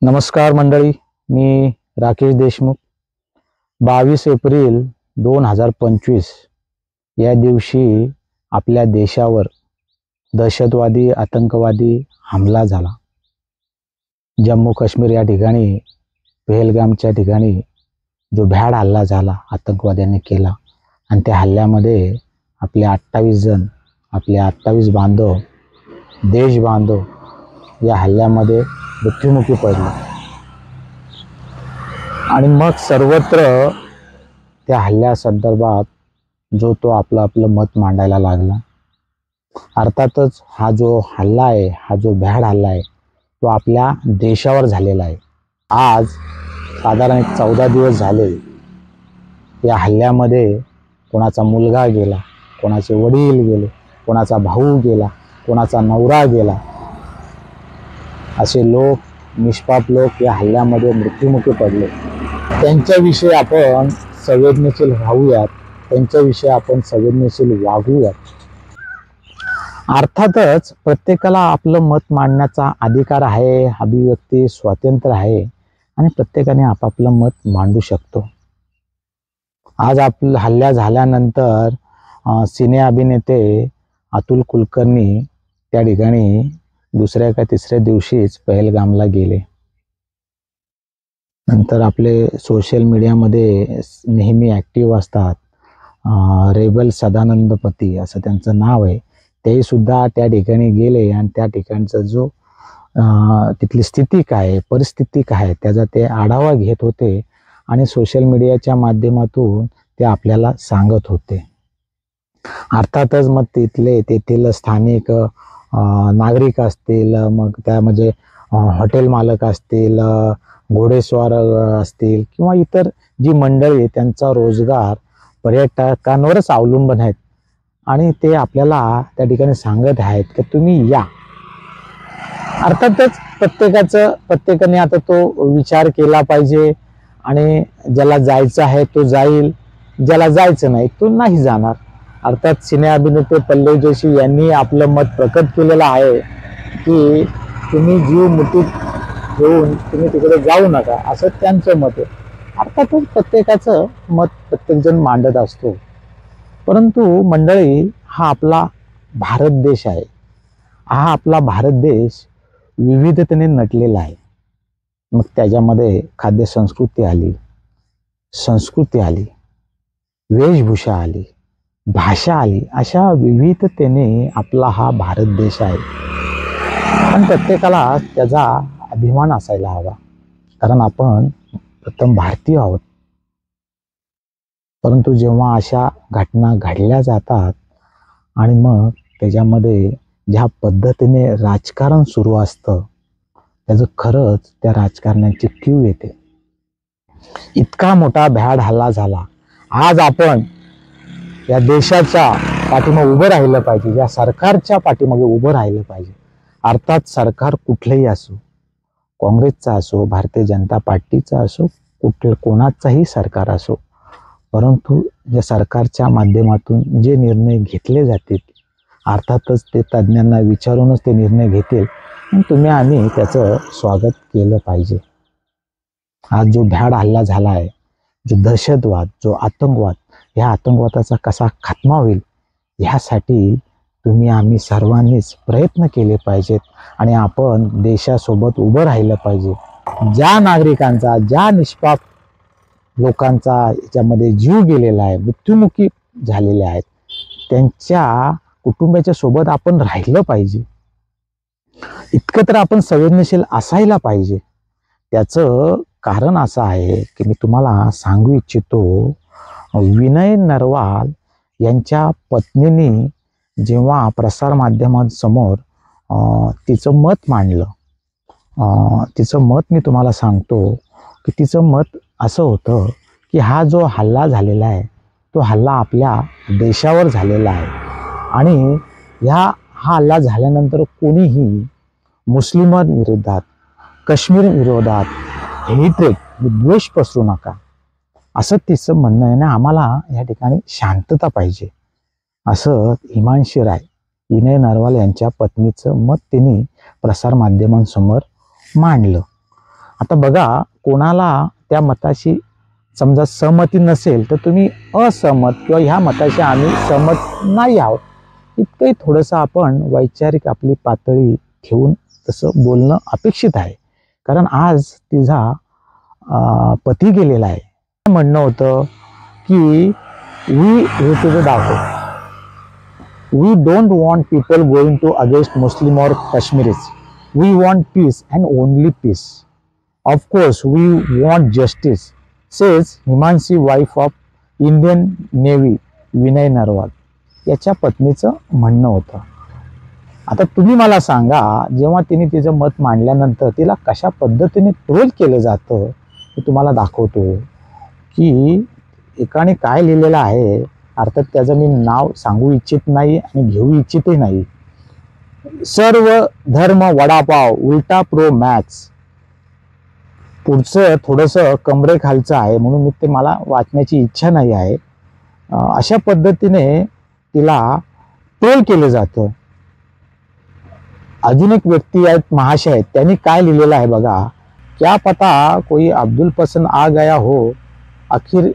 नमस्कार मंडळी, मी राकेश देशमुख. 22 एप्रिल 2025 या दिवशी आपल्या देशावर दहशतवादी आतंकवादी हमला झाला. जम्मू काश्मीर या ठिकाणी पहलगामच्या ठिकाणी जो भ्याड हल्ला झाला आतंकवाद्यांनी केला आणि त्या हल्ल्यामध्ये आपले 28 बांधव, देश बांधव या हल्ल्यामध्ये मृत्युमुखी पडले आणि मग सर्वत्र त्या हल्ल्यासंदर्भात जो तो आपलं मत मांडायला लागला. अर्थातच हा जो हल्ला आहे, हा जो भ्याड हल्ला आहे, तो आपल्या देशावर झालेला आहे. आज साधारण 14 दिवस झाले या हल्ल्यामध्ये कोणाचा मुलगा गेला, कोणाचे वडील गेले, कोणाचा भाऊ गेला, कोणाचा नवरा गेला. असे लोक, निष्पाप लोक या हल्ल्यामध्ये मृत्युमुखी पडले. त्यांच्याविषयी आपण संवेदनशील राहूयात, त्यांच्याविषयी आपण संवेदनशील वागूयात. अर्थातच प्रत्येकाला आपलं मत मांडण्याचा अधिकार आहे, अभिव्यक्ती स्वातंत्र्य आहे आणि प्रत्येकाने आपापलं मत मांडू शकतो. आज आपला हल्ला झाल्यानंतर सिने अभिनेते अतुल कुलकर्णी त्या ठिकाणी दुसऱ्या का तिसऱ्या दिवशीच पहलगामला गेले. नंतर आपले सोशल मीडियामध्ये नेहमी ॲक्टिव्ह असतात रेबल सदानंदपती असं त्यांचं नाव आहे, ते सुद्धा त्या ठिकाणी गेले आणि त्या ठिकाणचा जो तिथली स्थिती काय, परिस्थिती काय, त्याचा ते आढावा घेत होते आणि सोशल मीडियाच्या माध्यमातून ते आपल्याला सांगत होते. अर्थातच मग तेथील स्थानिक नागरिक असतील, मग त्यामध्ये हॉटेल मालक असतील, घोडेस्वार असतील किंवा इतर जी मंडळी, त्यांचा रोजगार पर्यटकांवरच अवलंबून आहेत आणि ते आपल्याला त्या ठिकाणी सांगत आहेत की तुम्ही या. अर्थातच प्रत्येकाने आता तो विचार केला पाहिजे आणि ज्याला जायचं आहे तो जाईल, ज्याला जायचं नाही तो नाही जाणार. अर्थात सिने अभिनेते पल्लव जोशी यांनी आपलं मत प्रकट केलेलं आहे की तुम्ही जीव मुठीत घेऊन तुम्ही तिकडे जाऊ नका, असं त्यांचं मत आहे. अर्थातच प्रत्येकाचं मत प्रत्येकजण मांडत असतो, परंतु मंडळी हा आपला भारत देश आहे. हा आपला भारत देश विविधतेने नटलेला आहे. मग त्याच्यामध्ये खाद्य संस्कृती आली, वेशभूषा आली, भाषा आली, अशा विविधतेने आपला हा भारत देश आहे. पण प्रत्येकाला त्याचा अभिमान असायला हवा, कारण आपण प्रथम भारतीय आहोत. परंतु जेव्हा अशा घटना घडल्या जातात आणि मग त्याच्यामध्ये ज्या पद्धतीने राजकारण सुरू असतं, त्याचं खरंच त्या राजकारण्याची कीव येते. इतका मोठा भ्याड हल्ला झाला. आज आपण या देशाच्या पाठीमागे उभं राहिलं पाहिजे, या सरकारच्या पाठीमागे उभं राहिलं पाहिजे. अर्थात सरकार कुठलंही असो, काँग्रेसचा असो, भारतीय जनता पार्टीचा असो, कोणाचाही सरकार असो, परंतु या सरकारच्या माध्यमातून जे निर्णय घेतले जातील, अर्थातच ते तज्ज्ञांना विचारूनच ते निर्णय घेतील आणि आम्ही त्याचं स्वागत केलं पाहिजे. आज जो भ्याड हल्ला झाला आहे, जो दहशतवाद, जो आतंकवाद, ह्या आतंकवादाचा कसा खात्मा होईल ह्यासाठी आम्ही सर्वांनीच प्रयत्न केले पाहिजेत आणि आपण देशासोबत उभं राहिलं पाहिजे. ज्या नागरिकांचा, ज्या निष्पाप लोकांचा याच्यामध्ये जीव गेलेला आहे, मृत्युमुखी झालेले आहेत, त्यांच्या कुटुंबाच्या सोबत आपण राहिलं पाहिजे. इतकं तर आपण संवेदनशील असायला पाहिजे. त्याचं कारण असं आहे की मी तुम्हाला सांगू इच्छितो, विनय नरवाल यांच्या पत्नीने जेव्हा प्रसारमाध्यमांसमोर तिचं मत मांडलं, तिचं मत मी तुम्हाला सांगतो की तिचं मत असं होतं की हा जो हल्ला झालेला आहे, तो हल्ला आपल्या देशावर झालेला आहे आणि हा हल्ला झाल्यानंतर कोणीही मुस्लिमांविरोधात, काश्मीर विरोधात हेट्रेड, द्वेष पसरू नका, असं तिचं म्हणणं आहे ना. आम्हाला या ठिकाणी शांतता पाहिजे, असं हिमांशी राय, विनय नरवाल यांच्या पत्नीचं मत त्यांनी प्रसारमाध्यमांसमोर मांडलं. आता बघा, कोणाला त्या मताशी समजा सहमती नसेल तर तुम्ही असहमत किंवा ह्या मताशी आम्ही सहमत नाही आहोत इतकंही थोडंसं आपण वैचारिक आपली पातळी ठेवून तसं बोलणं अपेक्षित आहे. कारण आज तिचा पती गेलेला आहे. म्हणणं होतं की वी हे तुझं दाखव, we don't want people going to against Muslim और Kashmiris, we want peace and only peace, of course we want justice, says Himanshi wife of Indian Navy Vinay Narwal. याच्या पत्नीचं म्हणणं होतं. आता तुम्ही मला सांगा, जेव्हा तिने तिचं मत मांडल्यानंतर तिला कशा पद्धतीने ट्रोल केलं जातं हे तुम्हाला दाखवतो की एकाने काय लिहिलेलं आहे. अर्थात त्याचं मी नाव सांगू इच्छित नाही आणि घेऊ इच्छितही नाही. सर्व धर्म वडापाव उलटा प्रो मॅक्स. पुढचं थोडंसं कमरेखालचं आहे म्हणून मी ते मला वाचण्याची इच्छा नाही आहे. अशा पद्धतीने तिला ट्रोल केलं जातं. अजून एक व्यक्ती आहेत, महाशय आहेत, त्यांनी काय लिहिलेलं आहे बघा. क्या पता कोई अब्दुल पसंद आ गया हो, आखिर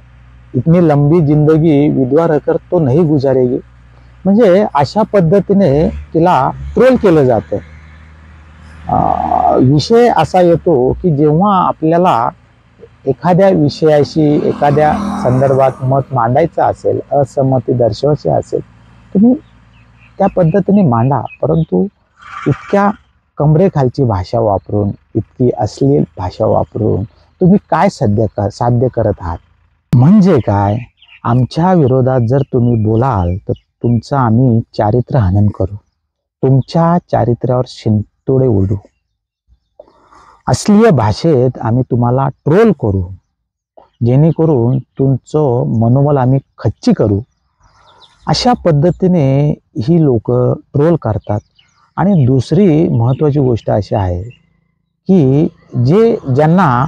इतनी लंबी जिंदगी विधवा रहकर तो नहीं गुजारेगी. म्हणजे अशा पद्धतीने तिला ट्रोल केलं जातं. विषय असा येतो की जेव्हा आपल्याला एखाद्या विषयाशी एखाद्या संदर्भात मत मांडायचं असेल, असहमती दर्शवायची असेल, तुम्ही त्या पद्धतीने मांडा. परंतु इतक्या कमरेखालची भाषा वापरून, इतकी अश्लील भाषा वापरून तुम्ही काय साध्य करत आहात. म्हणजे काय, आमच्या विरोधात जर तुम्ही बोलाल तर तुमचं आम्ही चारित्र्य हनन करू, तुमच्या चारित्र्यावर शिंतोडे उडू, अश्लील भाषेत आम्ही तुम्हाला ट्रोल करू, जेणेकरून तुमचं मनोबल आम्ही खच्ची करू. अशा पद्धतीने ही लोक ट्रोल करतात. आणि दुसरी महत्त्वाची गोष्ट अशी आहे की ज्यांना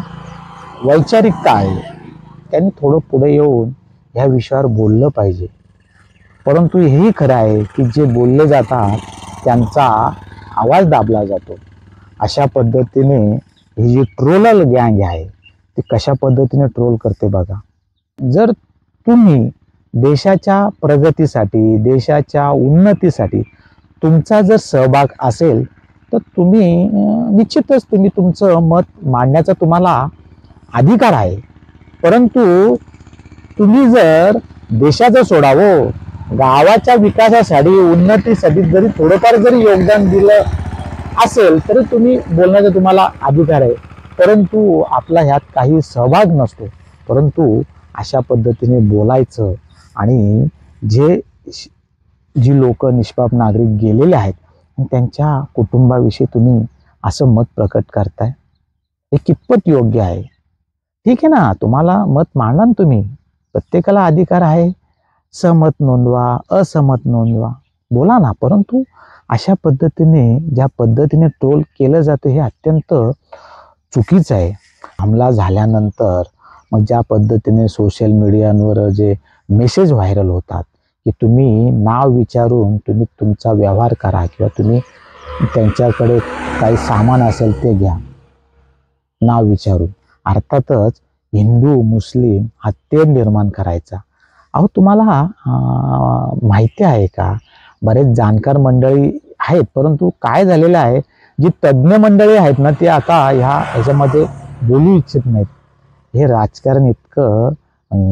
वैचारिकता आहे त्यांनी थोडं पुढे येऊन ह्या विषयावर बोललं पाहिजे. परंतु हेही खरं आहे की जे बोलले जातात त्यांचा आवाज दाबला जातो. अशा पद्धतीने ही जी ट्रोलल गँग आहे ती कशा पद्धतीने ट्रोल करते बघा. जर तुम्ही देशाच्या प्रगतीसाठी, देशाच्या उन्नतीसाठी तुमचा जर सहभाग असेल तर तुम्ही निश्चितच तुमचं मत मांडण्याचा तुम्हाला अधिकार आहे. परंतु तुम्ही जर देशाचं सोडावं, गावाच्या विकासासाठी, उन्नतीसाठी जरी थोडंफार जरी योगदान दिलं असेल तरी तुम्ही बोलण्याचा तुम्हाला अधिकार आहे. परंतु आपला ह्यात काही सहभाग नसतो. परंतु अशा पद्धतीने बोलायचं आणि जी लोक निष्पाप नागरिक गेलेले आहेत त्यांच्या कुटुंबाविषयी तुम्ही असं मत प्रकट करताय, हे कितपत योग्य आहे. ठीक आहे ना, तुम्हाला मत मांडा ना, तुम्ही, प्रत्येकाला अधिकार आहे. सहमत नोंदवा, असहमत नोंदवा, बोला ना. परंतु अशा पद्धतीने ज्या पद्धतीने ट्रोल केलं जातं हे अत्यंत चुकीचं आहे. हमला झाल्यानंतर मग ज्या पद्धतीने सोशल मीडियावर जे मेसेज व्हायरल होतात की तुम्ही नाव विचारून तुम्ही तुमचा व्यवहार करा किंवा तुम्ही त्यांच्याकडे काही सामान असेल ते घ्या, नाव विचारून. अर्थातच हिंदू मुस्लिम हा तेढ निर्माण करायचा. अहो, तुम्हाला माहिती आहे का, बरेच जाणकार मंडळी आहेत, परंतु काय झालेलं आहे, जी तज्ज्ञ मंडळी आहेत ना ते आता ह्याच्यामध्ये बोलू इच्छित नाहीत. हे राजकारण इतकं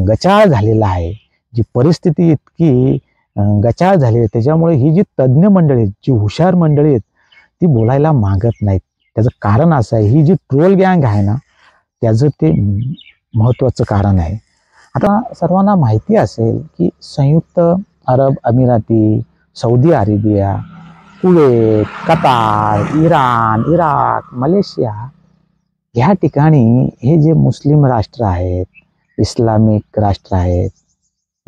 गचाळ झालेलं आहे, जी परिस्थिती इतकी गचाळ झाली आहे, त्याच्यामुळे ही जी तज्ज्ञ मंडळी आहेत, जी हुशार मंडळी आहेत ती बोलायला मागत नाहीत. त्याचं कारण असं आहे, ही जी ट्रोल गँग आहे ना त्याचं ते महत्त्वाचं कारण आहे. आता सर्वांना माहिती असेल की संयुक्त अरब अमिराती, Saudi Arabia, Kuwait, Qatar, Iran, Iraq, Malaysia ह्या ठिकाणी हे जे मुस्लिम राष्ट्र आहेत, इस्लामिक राष्ट्र आहेत,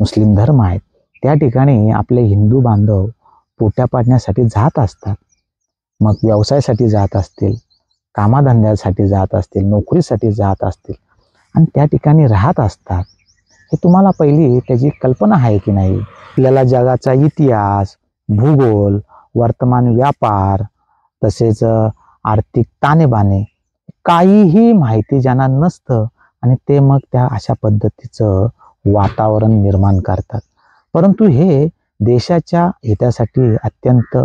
मुस्लिम धर्म आहेत, त्या ठिकाणी आपले हिंदू बांधव पोट्या पाडण्यासाठी जात असतात. मग व्यवसायासाठी जात असतील, कामाधंद्यासाठी जात असतील, नोकरीसाठी जात असतील आणि त्या ठिकाणी राहत असतात. हे तुम्हाला पहिली त्याची कल्पना आहे की नाही. आपल्याला जगाचा इतिहास, भूगोल, वर्तमान व्यापार तसेच आर्थिक ताणेबाणे काहीही माहिती ज्यांना नसतं आणि ते मग त्या अशा पद्धतीचं वातावरण निर्माण करतात. परंतु हे देशाच्या हितासाठी अत्यंत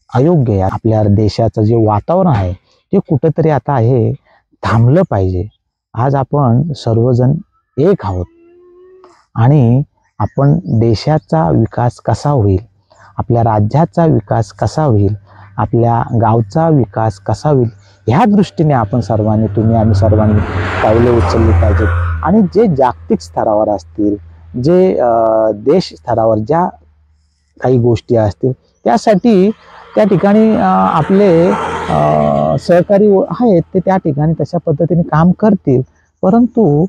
अयोग्य आहे. आपल्या देशाचं जे वातावरण आहे ते कुठंतरी आता हे थांबलं पाहिजे. आज आपण सर्वजण एक आहोत आणि आपण देशाचा विकास कसा होईल, आपल्या राज्याचा विकास कसा होईल, आपल्या गावचा विकास कसा होईल, ह्या दृष्टीने आपण सर्वांनी, तुम्ही आम्ही सर्वांनी पावले उचलली पाहिजेत. आणि जे जागतिक स्तरावर असतील, जे देश स्तरावर ज्या काही गोष्टी असतील त्यासाठी त्या ठिकाणी आपले सहकारी आहेत ते त्या ठिकाणी तशा पद्धतीने काम करतील. परंतु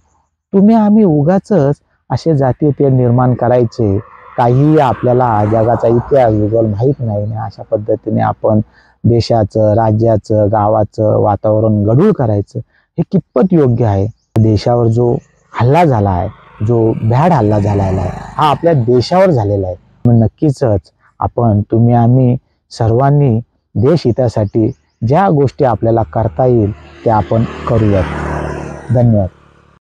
तुम्ही आम्ही उगाचच असे जातीय निर्माण करायचे, काही आपल्याला जगाचा इतिहास भूगोल माहीत नाही ना, अशा पद्धतीने आपण देशाचं, राज्याचं, गावाचं वातावरण गढूळ करायचं हे कितपत योग्य आहे? देशावर जो हल्ला झाला आहे, जो भ्याड हल्ला झालेला आहे, हा आपल्या देशावर झालेला आहे. नक्कीच आपण, तुम्ही आम्ही सर्वांनी देश हितासाठी ज्या गोष्टी आपल्याला करता येईल त्या आपण करूयात. धन्यवाद.